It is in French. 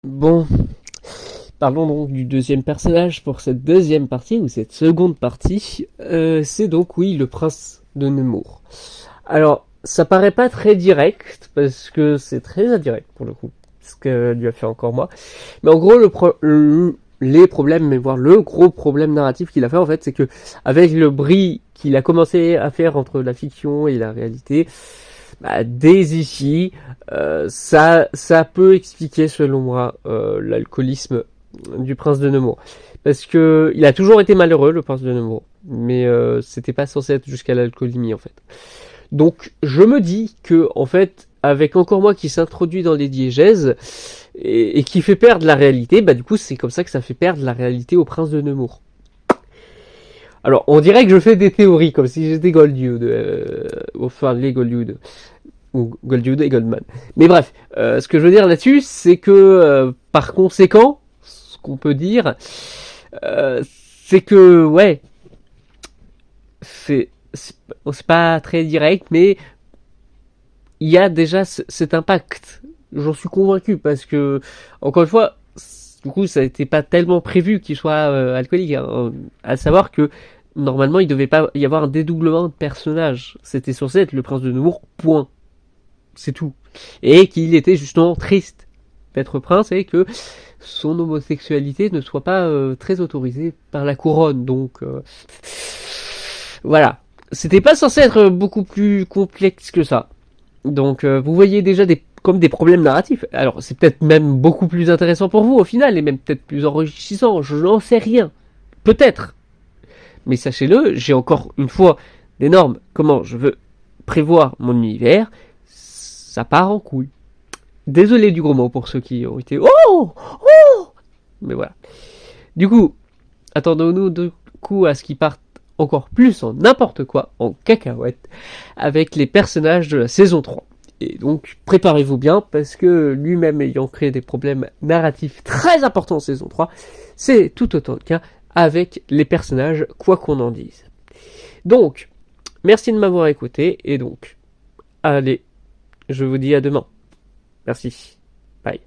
Bon, parlons donc du deuxième personnage pour cette deuxième partie, ou cette seconde partie. C'est donc, oui, le prince de Nemours. Alors, ça paraît pas très direct, parce que c'est très indirect pour le coup, ce que lui a fait encore moi. Mais en gros, les problèmes, mais voire le gros problème narratif qu'il a fait en fait, c'est que avec le bris qu'il a commencé à faire entre la fiction et la réalité, bah, dès ici, ça peut expliquer selon moi l'alcoolisme du prince de Nemours. Parce que il a toujours été malheureux, le prince de Nemours, mais c'était pas censé être jusqu'à l'alcoolémie en fait. Donc je me dis que en fait, avec encore moi qui s'introduit dans les diégèses et qui fait perdre la réalité, bah du coup c'est comme ça que ça fait perdre la réalité au prince de Nemours. Alors on dirait que je fais des théories comme si j'étais Goldwood, enfin les Goldwood ou Goldwood et Goldman. Mais bref, ce que je veux dire là-dessus, c'est que par conséquent, ce qu'on peut dire, c'est que ouais, c'est pas très direct, mais il y a déjà cet impact. J'en suis convaincu parce que, encore une fois, du coup, ça n'était pas tellement prévu qu'il soit alcoolique. Hein. À savoir que normalement, il devait pas y avoir un dédoublement de personnage. C'était censé être le prince de Nemours, point. C'est tout. Et qu'il était justement triste d'être prince et que son homosexualité ne soit pas très autorisée par la couronne. Donc, voilà. C'était pas censé être beaucoup plus complexe que ça. Donc vous voyez déjà comme des problèmes narratifs. Alors c'est peut-être même beaucoup plus intéressant pour vous au final, et même peut-être plus enrichissant, je n'en sais rien. Peut-être. Mais sachez-le, j'ai encore une fois des normes, comment je veux prévoir mon univers, ça part en couille. Désolé du gros mot pour ceux qui ont été Oh Oh mais voilà. Du coup, attendons-nous du coup à ce qu'ils partent encore plus en n'importe quoi, en cacahuète, avec les personnages de la saison 3. Et donc, préparez-vous bien, parce que lui-même ayant créé des problèmes narratifs très importants en saison 3, c'est tout autant le cas avec les personnages, quoi qu'on en dise. Donc, merci de m'avoir écouté, et donc, allez, je vous dis à demain. Merci. Bye.